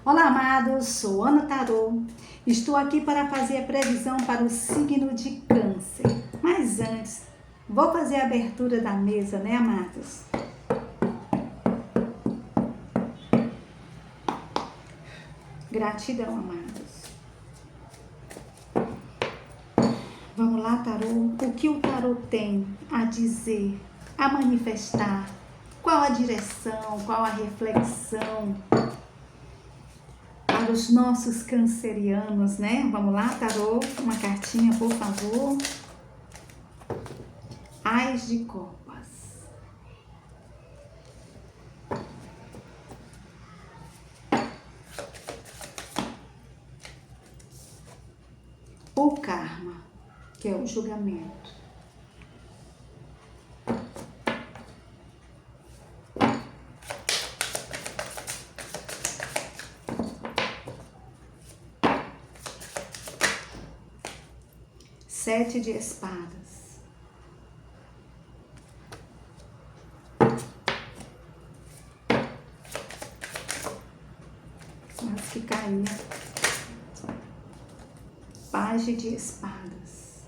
Olá, amados, sou Ana Tarô. Estou aqui para fazer a previsão para o signo de Câncer. Mas antes, vou fazer a abertura da mesa, né, amados? Gratidão, amados. Vamos lá, Tarô. O que o Tarô tem a dizer, a manifestar? Qual a direção, qual a reflexão para os nossos cancerianos, né? Vamos lá, Tarô, uma cartinha, por favor. Ás de Copas. O karma, que é o julgamento. Sete de espadas. Quase que caía. Pajem de espadas.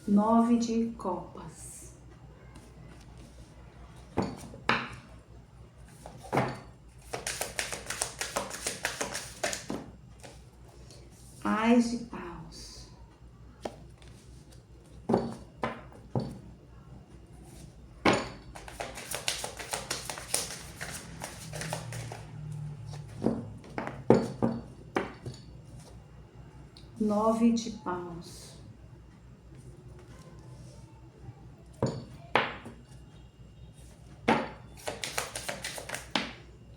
Nove de copas. Ás de paus. Nove de paus.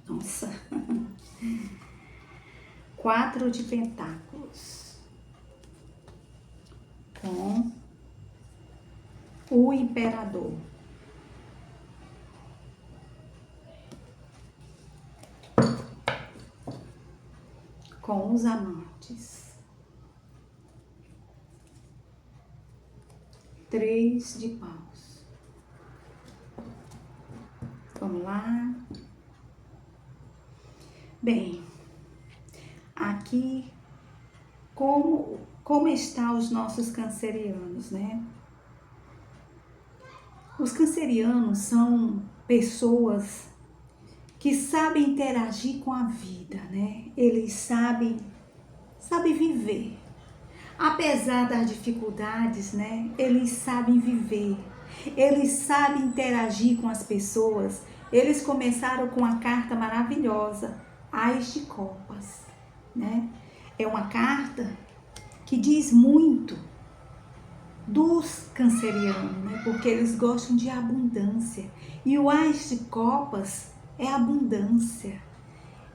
Nossa. Quatro de pentáculos. Com o imperador. Com os amantes. Três de paus. Vamos lá. Bem, aqui como estão os nossos cancerianos, né? Os cancerianos são pessoas que sabem interagir com a vida, né? Eles sabem viver. Apesar das dificuldades, né? Eles sabem viver. Eles sabem interagir com as pessoas. Eles começaram com a carta maravilhosa, Ás de Copas, né? É uma carta que diz muito dos cancerianos, né? Porque eles gostam de abundância. E o Ás de Copas é abundância,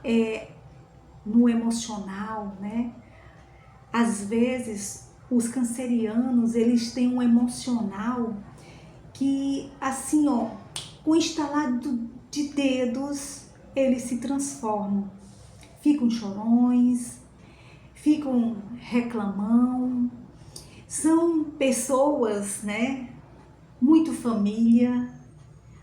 é no emocional, né? Às vezes, os cancerianos, eles têm um emocional que, assim, ó, com o estalar de dedos, eles se transformam. Ficam chorões, ficam reclamão. São pessoas, né, muito família,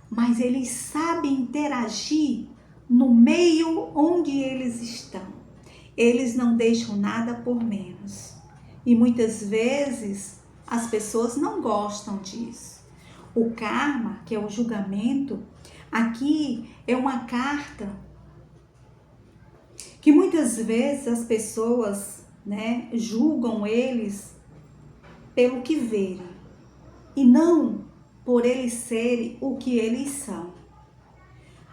mas eles sabem interagir no meio onde eles estão. Eles não deixam nada por menos. E muitas vezes as pessoas não gostam disso. O karma, que é o julgamento, aqui é uma carta que muitas vezes as pessoas, né, julgam eles pelo que verem e não por eles serem o que eles são.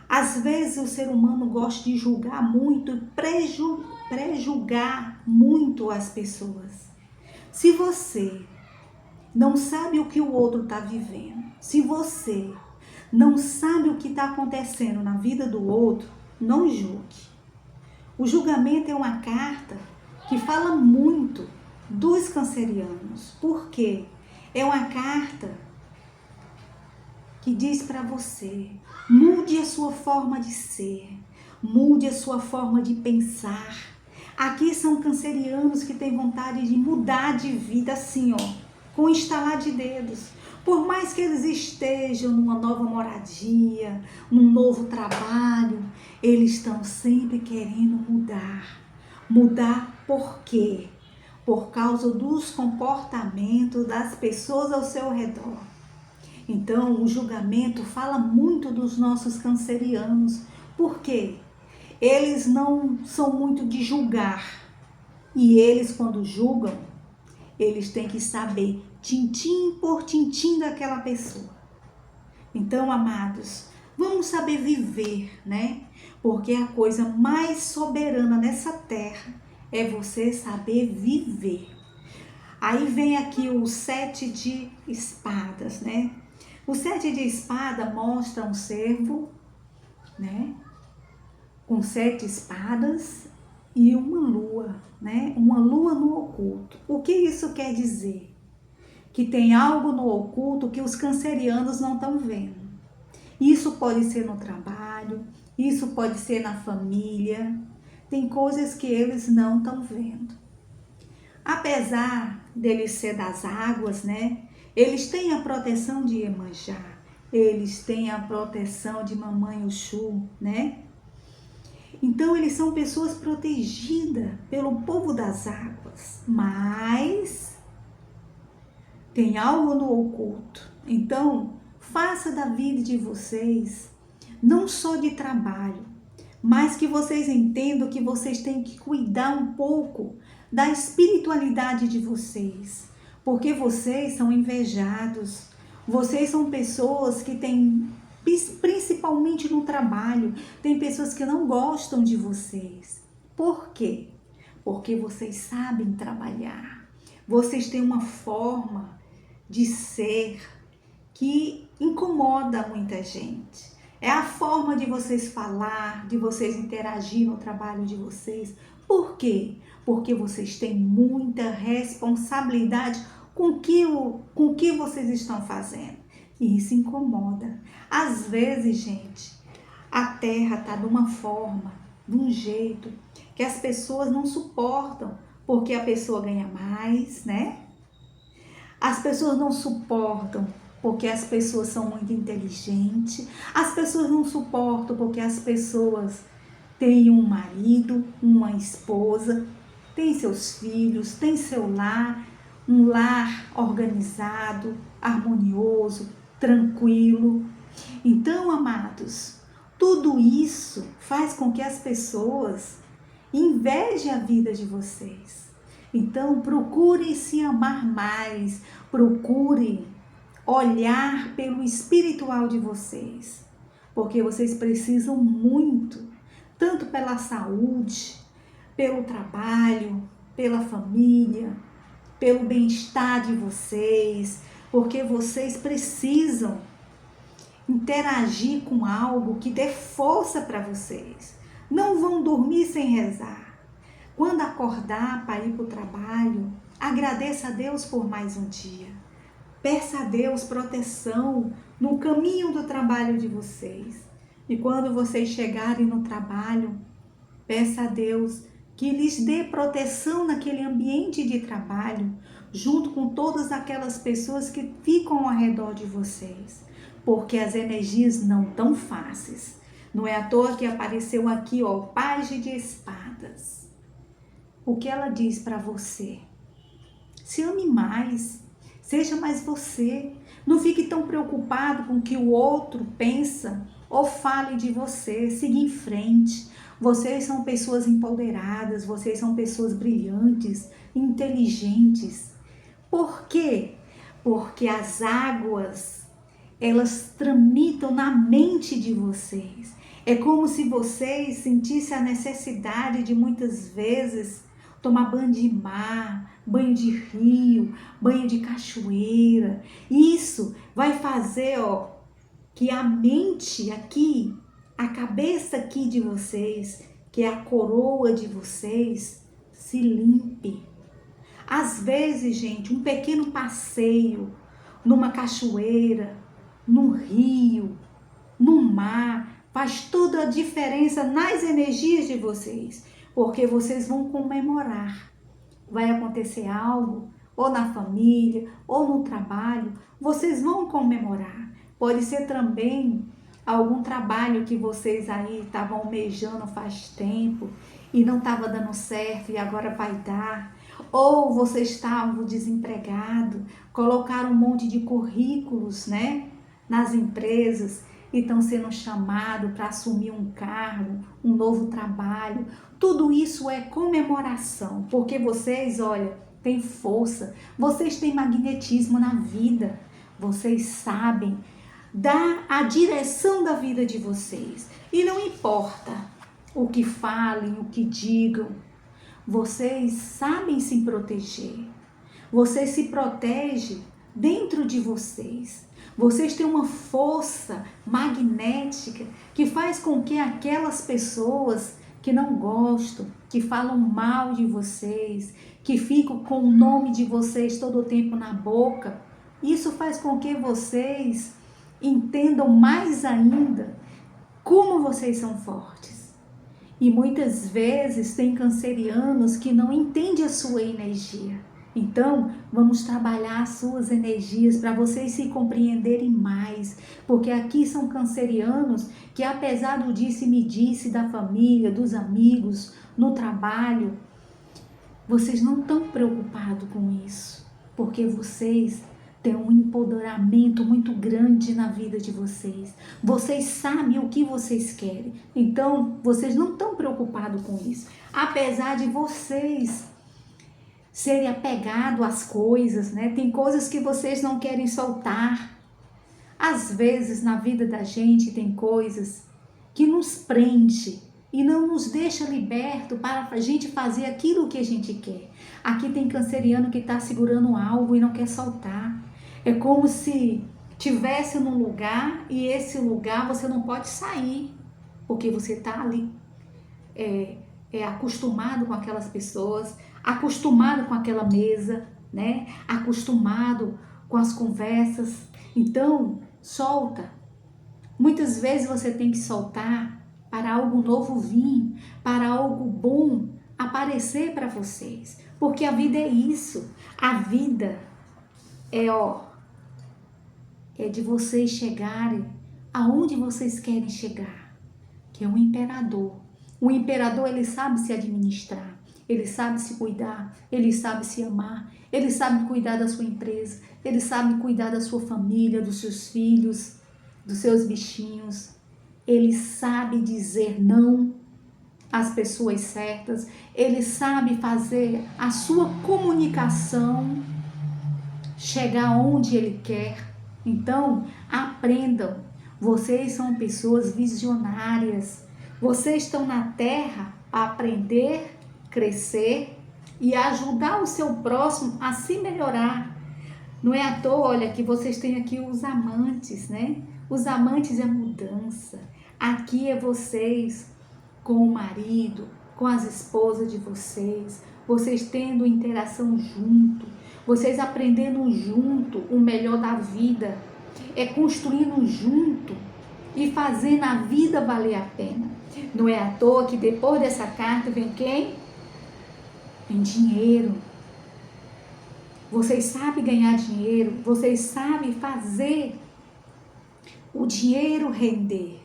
Às vezes o ser humano gosta de julgar muito e prejulgar muito as pessoas. Se você não sabe o que o outro está vivendo, se você não sabe o que está acontecendo na vida do outro, não julgue. O julgamento é uma carta que fala muito dos cancerianos. Por quê? É uma carta que diz para você: mude a sua forma de ser, mude a sua forma de pensar. Aqui são cancerianos que têm vontade de mudar de vida assim, ó, com estalar de dedos. Por mais que eles estejam numa nova moradia, num novo trabalho, eles estão sempre querendo mudar. Mudar por quê? Por causa dos comportamentos das pessoas ao seu redor. Então, o julgamento fala muito dos nossos cancerianos. Por quê? Eles não são muito de julgar. E eles, quando julgam, eles têm que saber tintim por tintim daquela pessoa. Então, amados, vamos saber viver, né? Porque a coisa mais soberana nessa terra é você saber viver. Aí vem aqui o 7 de espadas, né? O 7 de espada mostra um servo, né? Com 7 espadas e uma lua, né? Uma lua no oculto. O que isso quer dizer? Que tem algo no oculto que os cancerianos não estão vendo. Isso pode ser no trabalho, isso pode ser na família. Tem coisas que eles não estão vendo. Apesar deles ser das águas, né? Eles têm a proteção de Iemanjá. Eles têm a proteção de Mamãe Oxum, né? Então, eles são pessoas protegidas pelo povo das águas. Mas tem algo no oculto. Então, faça da vida de vocês, não só de trabalho, mas que vocês entendam que vocês têm que cuidar um pouco da espiritualidade de vocês. Porque vocês são invejados. Vocês são pessoas que têm, principalmente no trabalho, tem pessoas que não gostam de vocês. Por quê? Porque vocês sabem trabalhar. Vocês têm uma forma de ser que incomoda muita gente. É a forma de vocês falar, de vocês interagir no trabalho de vocês. Por quê? Porque vocês têm muita responsabilidade com o que vocês estão fazendo. E isso incomoda. Às vezes, gente, a terra está de uma forma, de um jeito, que as pessoas não suportam, porque a pessoa ganha mais, né? As pessoas não suportam porque as pessoas são muito inteligentes. As pessoas não suportam porque as pessoas têm um marido, uma esposa, têm seus filhos, têm seu lar, um lar organizado, harmonioso, tranquilo. Então, amados, tudo isso faz com que as pessoas invejem a vida de vocês. Então, procurem se amar mais, procurem olhar pelo espiritual de vocês, porque vocês precisam muito, tanto pela saúde, pelo trabalho, pela família, pelo bem-estar de vocês, porque vocês precisam interagir com algo que dê força para vocês. Não vão dormir sem rezar. Quando acordar para ir para o trabalho, agradeça a Deus por mais um dia. Peça a Deus proteção no caminho do trabalho de vocês. E quando vocês chegarem no trabalho, peça a Deus que lhes dê proteção naquele ambiente de trabalho, junto com todas aquelas pessoas que ficam ao redor de vocês. Porque as energias não tão fáceis. Não é à toa que apareceu aqui, ó, Pajem de Espadas. O que ela diz para você? Se ame mais. Seja mais você. Não fique tão preocupado com o que o outro pensa ou fale de você. Siga em frente. Vocês são pessoas empoderadas, vocês são pessoas brilhantes, inteligentes. Por quê? Porque as águas, elas tramitam na mente de vocês. É como se vocês sentissem a necessidade de muitas vezes tomar banho de mar, banho de rio, banho de cachoeira. Isso vai fazer, ó, que a mente aqui, a cabeça aqui de vocês, que é a coroa de vocês, se limpe. Às vezes, gente, um pequeno passeio numa cachoeira, num rio, no mar, faz toda a diferença nas energias de vocês. porque vocês vão comemorar. Vai acontecer algo, ou na família, ou no trabalho, vocês vão comemorar. Pode ser também algum trabalho que vocês aí estavam almejando faz tempo e não estava dando certo e agora vai dar. Ou vocês estavam desempregados, colocaram um monte de currículos, né, nas empresas e estão sendo chamados para assumir um cargo, um novo trabalho. Tudo isso é comemoração, porque vocês, olha, têm força, vocês têm magnetismo na vida, vocês sabem dar a direção da vida de vocês. E não importa o que falem, o que digam, vocês sabem se proteger. Vocês se protegem dentro de vocês. Vocês têm uma força magnética que faz com que aquelas pessoas que não gostam, que falam mal de vocês, que ficam com o nome de vocês todo o tempo na boca, isso faz com que vocês entendam mais ainda como vocês são fortes. E muitas vezes tem cancerianos que não entendem a sua energia. Então, vamos trabalhar as suas energias para vocês se compreenderem mais. Porque aqui são cancerianos que, apesar do disse-me-disse da família, dos amigos, no trabalho, vocês não estão preocupados com isso. Porque vocês têm um empoderamento muito grande na vida de vocês. Vocês sabem o que vocês querem. Então, vocês não estão preocupados com isso. Apesar de vocês serem apegados às coisas, né? Tem coisas que vocês não querem soltar. Às vezes, na vida da gente, tem coisas que nos prende e não nos deixa liberto para a gente fazer aquilo que a gente quer. Aqui tem canceriano que está segurando algo e não quer soltar. É como se tivesse num lugar e esse lugar você não pode sair, porque você está ali acostumado com aquelas pessoas, acostumado com aquela mesa, né? Acostumado com as conversas. Então, solta. Muitas vezes você tem que soltar para algo novo vir, para algo bom aparecer para vocês. Porque a vida é isso. A vida é de vocês chegarem aonde vocês querem chegar, que é um imperador. O imperador, ele sabe se administrar, ele sabe se cuidar, ele sabe se amar, ele sabe cuidar da sua empresa, ele sabe cuidar da sua família, dos seus filhos, dos seus bichinhos. Ele sabe dizer não às pessoas certas, ele sabe fazer a sua comunicação chegar onde ele quer. Então, aprendam. Vocês são pessoas visionárias. Vocês estão na Terra a aprender, crescer e ajudar o seu próximo a se melhorar. Não é à toa, olha, que vocês têm aqui os amantes, né? Os amantes é mudança. Aqui é vocês com o marido, com as esposas de vocês, vocês tendo interação junto, vocês aprendendo junto o melhor da vida, é construindo junto e fazendo a vida valer a pena. Não é à toa que depois dessa carta vem quem? Vem dinheiro. Vocês sabem ganhar dinheiro, vocês sabem fazer o dinheiro render.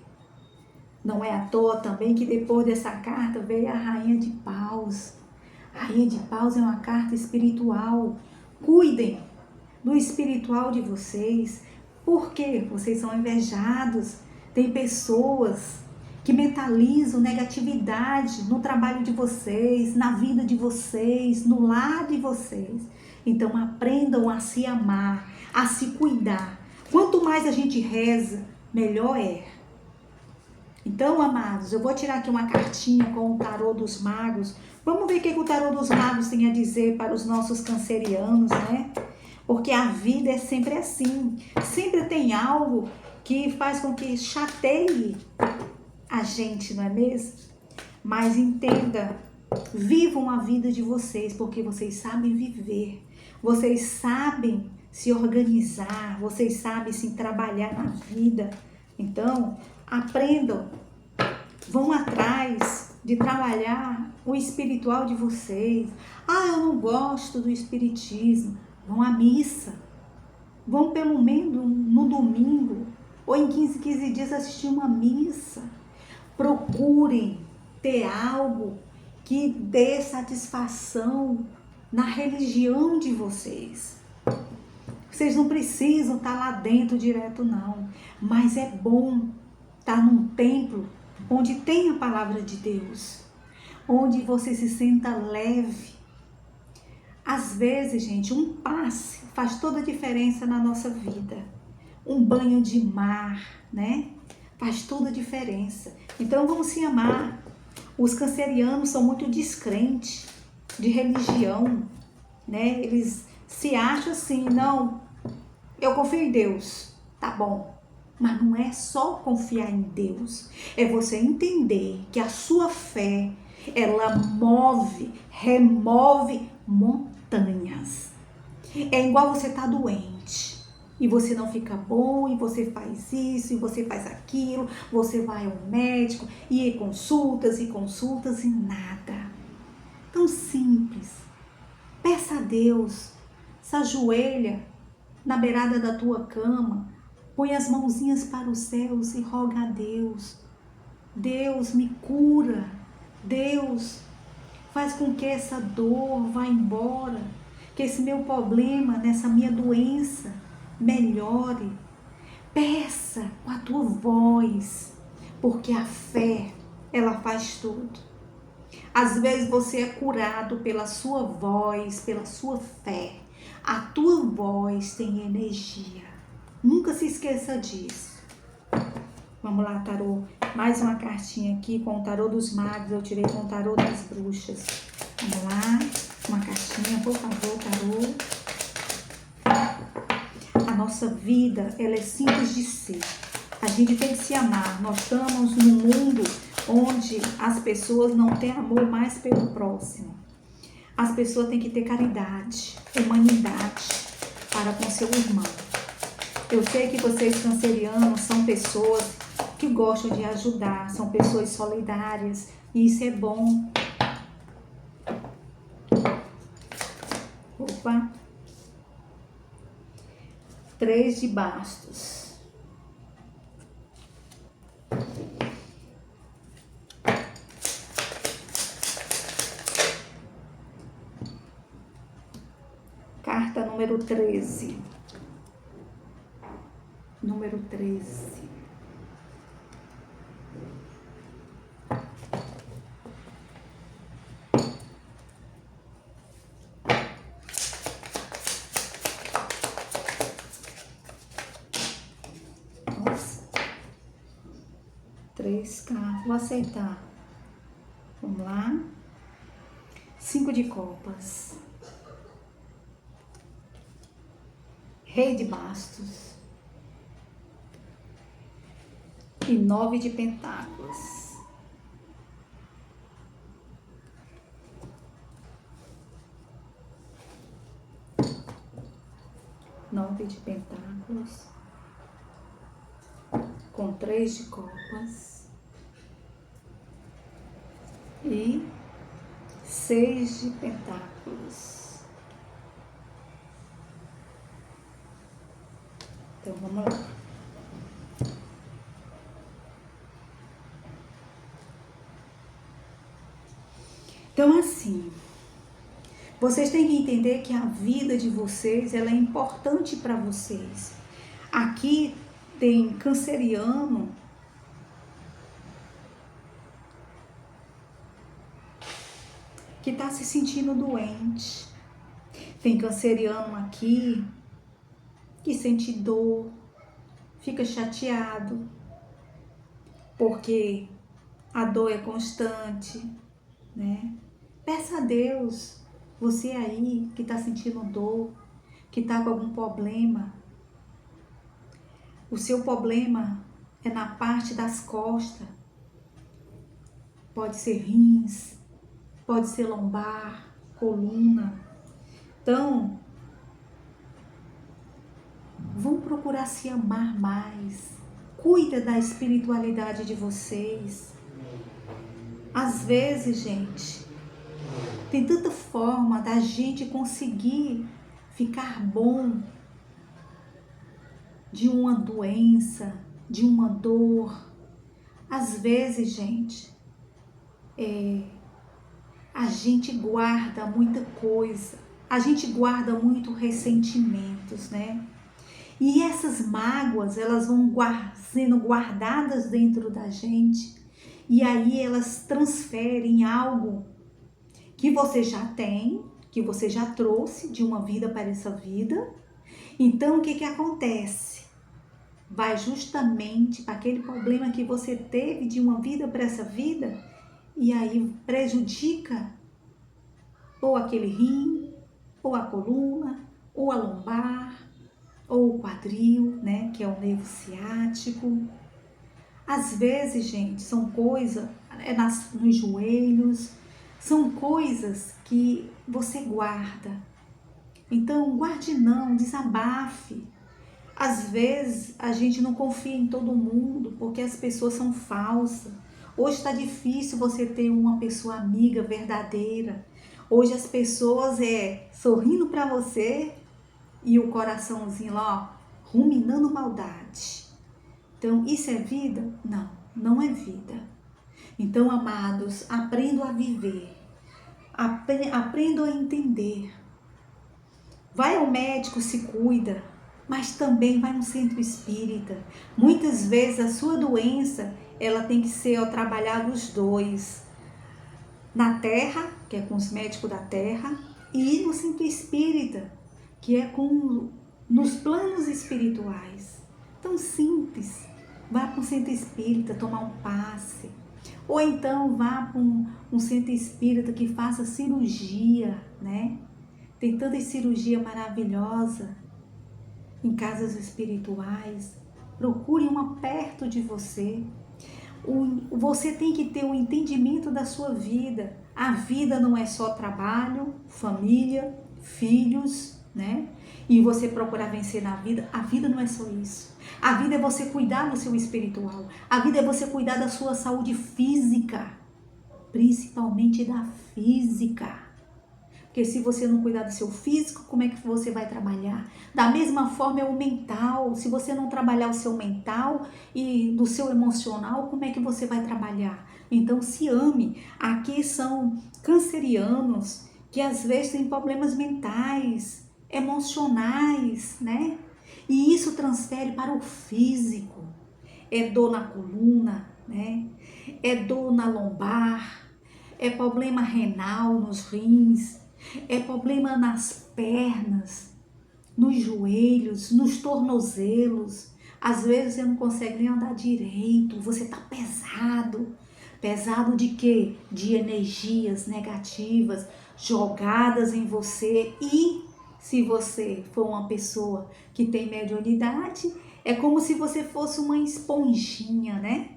Não é à toa também que depois dessa carta veio a Rainha de Paus. A Rainha de Paus é uma carta espiritual. Cuidem do espiritual de vocês. Por quê? Vocês são invejados. Tem pessoas que mentalizam negatividade no trabalho de vocês, na vida de vocês, no lar de vocês. Então aprendam a se amar, a se cuidar. Quanto mais a gente reza, melhor é. Então, amados, eu vou tirar aqui uma cartinha com o tarô dos magos. Vamos ver o que o tarô dos magos tem a dizer para os nossos cancerianos, né? Porque a vida é sempre assim. Sempre tem algo que faz com que chateie a gente, não é mesmo? Mas entenda, vivam a vida de vocês, porque vocês sabem viver. Vocês sabem se organizar, vocês sabem se trabalhar na vida. Então, aprendam, vão atrás, de trabalhar o espiritual de vocês. Ah, eu não gosto do espiritismo. Vão à missa. Vão pelo menos no domingo ou em 15 dias assistir uma missa. Procurem ter algo que dê satisfação na religião de vocês. Vocês não precisam estar lá dentro direto, não. Mas é bom estar num templo onde tem a palavra de Deus, onde você se sinta leve. Às vezes, gente, um passe faz toda a diferença na nossa vida. Um banho de mar, né? Faz toda a diferença. Então, vamos se amar. Os cancerianos são muito descrentes de religião, né? Eles se acham assim, não, eu confio em Deus, tá bom. Mas não é só confiar em Deus, é você entender que a sua fé, ela remove montanhas. É igual você tá doente e você não fica bom, e você faz isso, e você faz aquilo, você vai ao médico, e consultas e nada. Tão simples. Peça a Deus, se ajoelha na beirada da tua cama, põe as mãozinhas para os céus e roga a Deus. Deus, me cura. Deus, faz com que essa dor vá embora, que esse meu problema, nessa minha doença, melhore. Peça com a tua voz, porque a fé, ela faz tudo. Às vezes você é curado pela sua voz, pela sua fé. A tua voz tem energia. Nunca se esqueça disso. Vamos lá, tarô. Mais uma cartinha aqui com o tarô dos magos. Eu tirei com o tarô das bruxas. Vamos lá. Uma cartinha, por favor, tarô. A nossa vida, ela é simples de ser. A gente tem que se amar. Nós estamos num mundo onde as pessoas não têm amor mais pelo próximo. As pessoas têm que ter caridade, humanidade para com seu irmão. Eu sei que vocês cancerianos são pessoas que gostam de ajudar, são pessoas solidárias, e isso é bom. Opa! 3 de bastos. Carta número 13. Número 13. Nossa. 3 cartas. Vou aceitar. Vamos lá. 5 de copas. Rei de bastos e 9 de pentáculos. Nove de pentáculos com 3 de copas e 6 de pentáculos. Então, vamos lá. Então, assim, vocês têm que entender que a vida de vocês, ela é importante para vocês. Aqui tem canceriano que está se sentindo doente. Tem canceriano aqui que sente dor, fica chateado, porque a dor é constante, né? Peça a Deus, você aí que está sentindo dor, que está com algum problema. O seu problema é na parte das costas. Pode ser rins, pode ser lombar, coluna. Então, vão procurar se amar mais. Cuida da espiritualidade de vocês. Às vezes, gente, tem tanta forma da gente conseguir ficar bom de uma doença, de uma dor. Às vezes, gente, a gente guarda muita coisa, a gente guarda muito ressentimentos, né? E essas mágoas, elas vão sendo guardadas dentro da gente, e aí elas transferem algo que você já tem, que você já trouxe de uma vida para essa vida. Então, o que acontece? Vai justamente para aquele problema que você teve de uma vida para essa vida, e aí prejudica ou aquele rim, ou a coluna, ou a lombar, ou o quadril, né, que é o nervo ciático. Às vezes, gente, são coisas nos joelhos, são coisas que você guarda. Então, guarde não, desabafe. Às vezes, a gente não confia em todo mundo, porque as pessoas são falsas. Hoje está difícil você ter uma pessoa amiga verdadeira. Hoje as pessoas sorrindo para você e o coraçãozinho lá, ó, ruminando maldade. Então, isso é vida? Não, não é vida. Então, amados, aprendo a viver. Aprendo a entender. Vai ao médico, se cuida, mas também vai no centro espírita. Muitas vezes a sua doença, ela tem que ser trabalhada os dois. Na terra, que é com os médicos da terra, e no centro espírita, que é nos planos espirituais. Tão simples. Vá para um centro espírita tomar um passe. Ou então vá para um centro espírita que faça cirurgia, né? Tem tanta cirurgia maravilhosa em casas espirituais. Procure uma perto de você. Você tem que ter um entendimento da sua vida. A vida não é só trabalho, família, filhos, né? E você procurar vencer na vida. A vida não é só isso. A vida é você cuidar do seu espiritual. A vida é você cuidar da sua saúde física, principalmente da física. Porque se você não cuidar do seu físico, como é que você vai trabalhar? Da mesma forma é o mental. Se você não trabalhar o seu mental e do seu emocional, como é que você vai trabalhar? Então se ame. Aqui são cancerianos que às vezes têm problemas mentais, emocionais, né? E isso transfere para o físico. É dor na coluna, né? É dor na lombar, é problema renal nos rins, é problema nas pernas, nos joelhos, nos tornozelos. Às vezes você não consegue nem andar direito, você tá pesado. Pesado de quê? De energias negativas jogadas em você. E se você for uma pessoa que tem mediunidade, é como se você fosse uma esponjinha, né?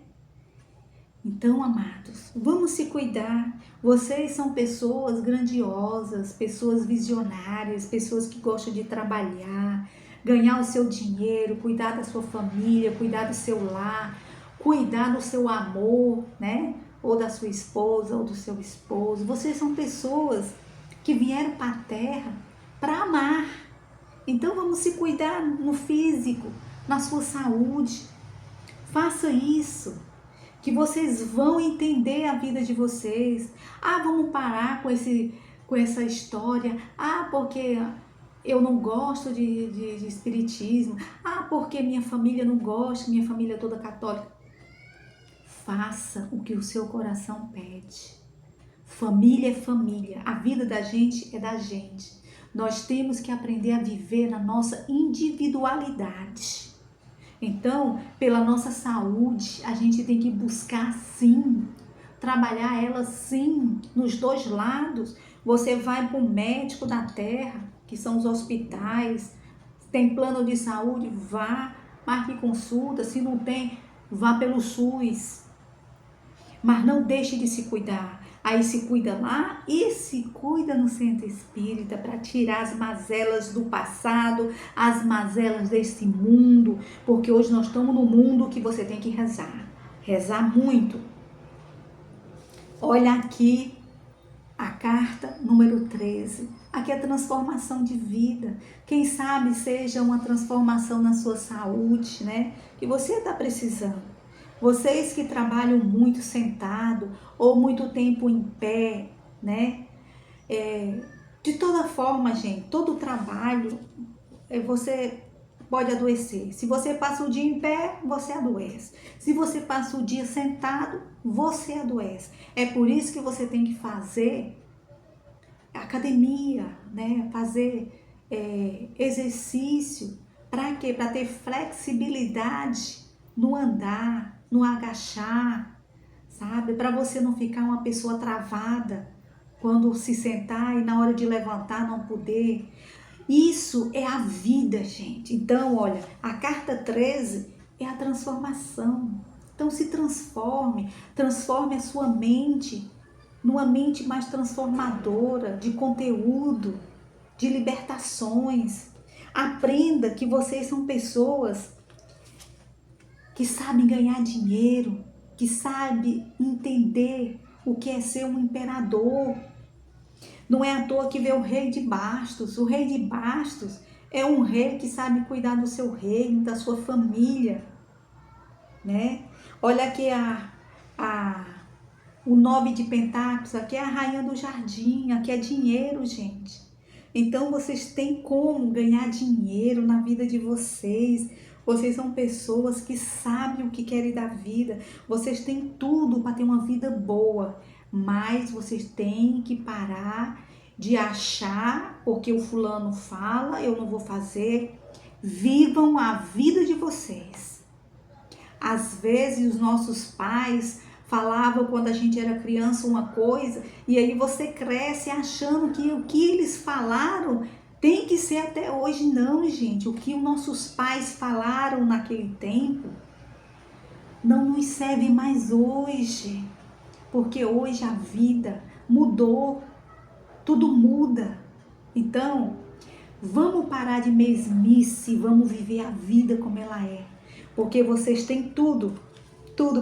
Então, amados, vamos se cuidar. Vocês são pessoas grandiosas, pessoas visionárias, pessoas que gostam de trabalhar, ganhar o seu dinheiro, cuidar da sua família, cuidar do seu lar, cuidar do seu amor, né? Ou da sua esposa ou do seu esposo. Vocês são pessoas que vieram para a terra para amar. Então, vamos se cuidar no físico, na sua saúde. Faça isso, que vocês vão entender a vida de vocês. Ah, vamos parar com essa história. Ah, porque eu não gosto de espiritismo. Ah, porque minha família não gosta, minha família é toda católica. Faça o que o seu coração pede. Família é família. A vida da gente é da gente. Nós temos que aprender a viver na nossa individualidade. Então, pela nossa saúde, a gente tem que buscar sim, trabalhar ela sim, nos dois lados. Você vai para o médico da terra, que são os hospitais, tem plano de saúde, vá, marque consulta, se não tem, vá pelo SUS. Mas não deixe de se cuidar. Aí se cuida lá e se cuida no centro espírita para tirar as mazelas do passado, as mazelas desse mundo, porque hoje nós estamos no mundo que você tem que rezar. Rezar muito. Olha aqui a carta número 13. Aqui é transformação de vida. Quem sabe seja uma transformação na sua saúde, né? Que você está precisando. Vocês que trabalham muito sentado ou muito tempo em pé, né? De toda forma, gente, todo trabalho você pode adoecer. Se você passa o dia em pé, você adoece. Se você passa o dia sentado, você adoece. É por isso que você tem que fazer academia, né? Fazer exercício. Para quê? Para ter flexibilidade no andar, no agachar, sabe? Para você não ficar uma pessoa travada quando se sentar e na hora de levantar não poder. Isso é a vida, gente. Então, olha, a carta 13 é a transformação. Então, se transforme, transforme a sua mente numa mente mais transformadora, de conteúdo, de libertações. Aprenda que vocês são pessoas que sabem ganhar dinheiro, que sabem entender o que é ser um imperador. Não é à toa que vê o rei de Bastos. O rei de Bastos é um rei que sabe cuidar do seu reino, da sua família, né? Olha aqui o 9 de pentáculos, aqui é a rainha do jardim, aqui é dinheiro, gente. Então vocês têm como ganhar dinheiro na vida de vocês. Vocês são pessoas que sabem o que querem da vida. Vocês têm tudo para ter uma vida boa. Mas vocês têm que parar de achar, porque o fulano fala, eu não vou fazer. Vivam a vida de vocês. Às vezes os nossos pais falavam quando a gente era criança uma coisa, e aí você cresce achando que o que eles falaram tem que ser até hoje. Não, gente, o que os nossos pais falaram naquele tempo não nos serve mais hoje, porque hoje a vida mudou, tudo muda. Então, vamos parar de mesmice, vamos viver a vida como ela é, porque vocês têm tudo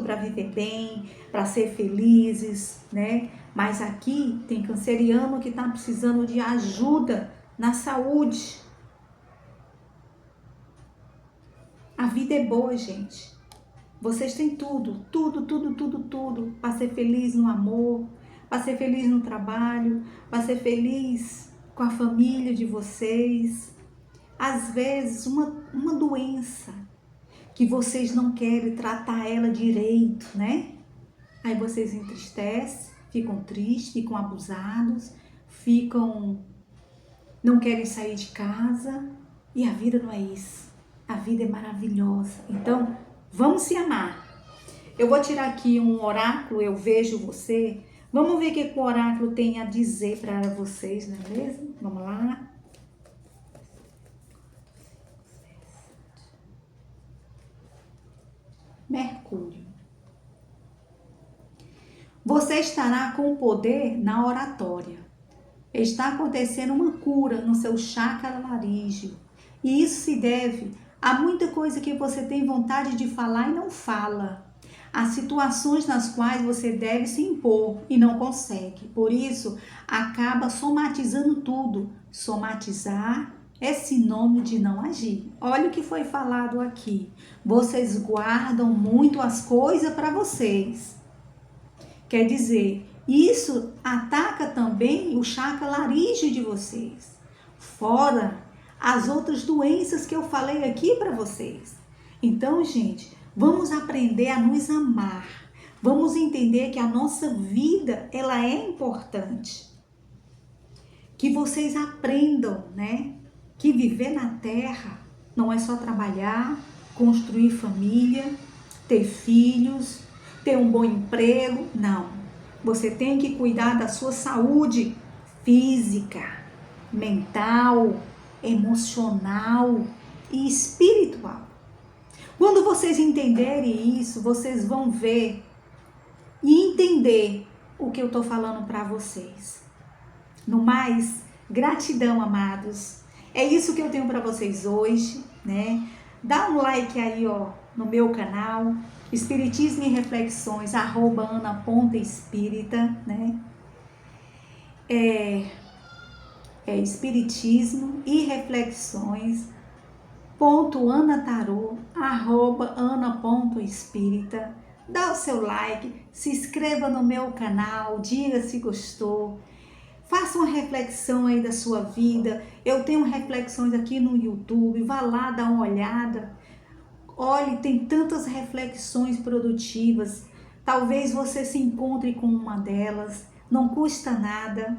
para viver bem, para ser felizes, né? Mas aqui tem canceriano que está precisando de ajuda na saúde. A vida é boa, gente. Vocês têm tudo para ser feliz no amor, para ser feliz no trabalho, para ser feliz com a família de vocês. Às vezes, uma doença que vocês não querem tratar ela direito, né? Aí vocês entristecem, ficam tristes, ficam abusados, não querem sair de casa. E a vida não é isso. A vida é maravilhosa. Então, vamos se amar. Eu vou tirar aqui um oráculo, eu vejo você. Vamos ver o que o oráculo tem a dizer para vocês, não é mesmo? Vamos lá. Mercúrio. Você estará com o poder na oratória. Está acontecendo uma cura no seu chakra laríngeo. E isso se deve a muita coisa que você tem vontade de falar e não fala. Há situações nas quais você deve se impor e não consegue. Por isso, acaba somatizando tudo. Somatizar é sinônimo de não agir. Olha o que foi falado aqui. Vocês guardam muito as coisas para vocês. Quer dizer, isso ataca também o chakra laríngeo de vocês. Fora as outras doenças que eu falei aqui para vocês. Então, gente, vamos aprender a nos amar. Vamos entender que a nossa vida, ela é importante. Que vocês aprendam, né? Que viver na terra não é só trabalhar, construir família, ter filhos, ter um bom emprego. Não. Você tem que cuidar da sua saúde física, mental, emocional e espiritual. Quando vocês entenderem isso, vocês vão ver e entender o que eu estou falando para vocês. No mais, gratidão, amados. É isso que eu tenho para vocês hoje, né? Dá um like aí, ó, no meu canal, Espiritismo e Reflexões, @ana.espírita, né? Espiritismo e Reflexões, @anatarô, @ana.espírita. Dá o seu like, se inscreva no meu canal, diga se gostou. Faça uma reflexão aí da sua vida. Eu tenho reflexões aqui no YouTube, vá lá dar uma olhada. Olhe, tem tantas reflexões produtivas. Talvez você se encontre com uma delas. Não custa nada.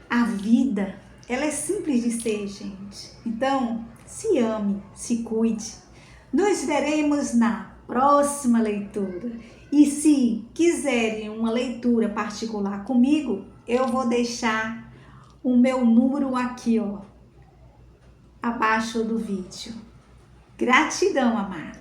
A vida, ela é simples de ser, gente. Então, se ame, se cuide. Nos veremos na próxima leitura. E se quiserem uma leitura particular comigo, eu vou deixar o meu número aqui, ó, abaixo do vídeo. Gratidão, amado.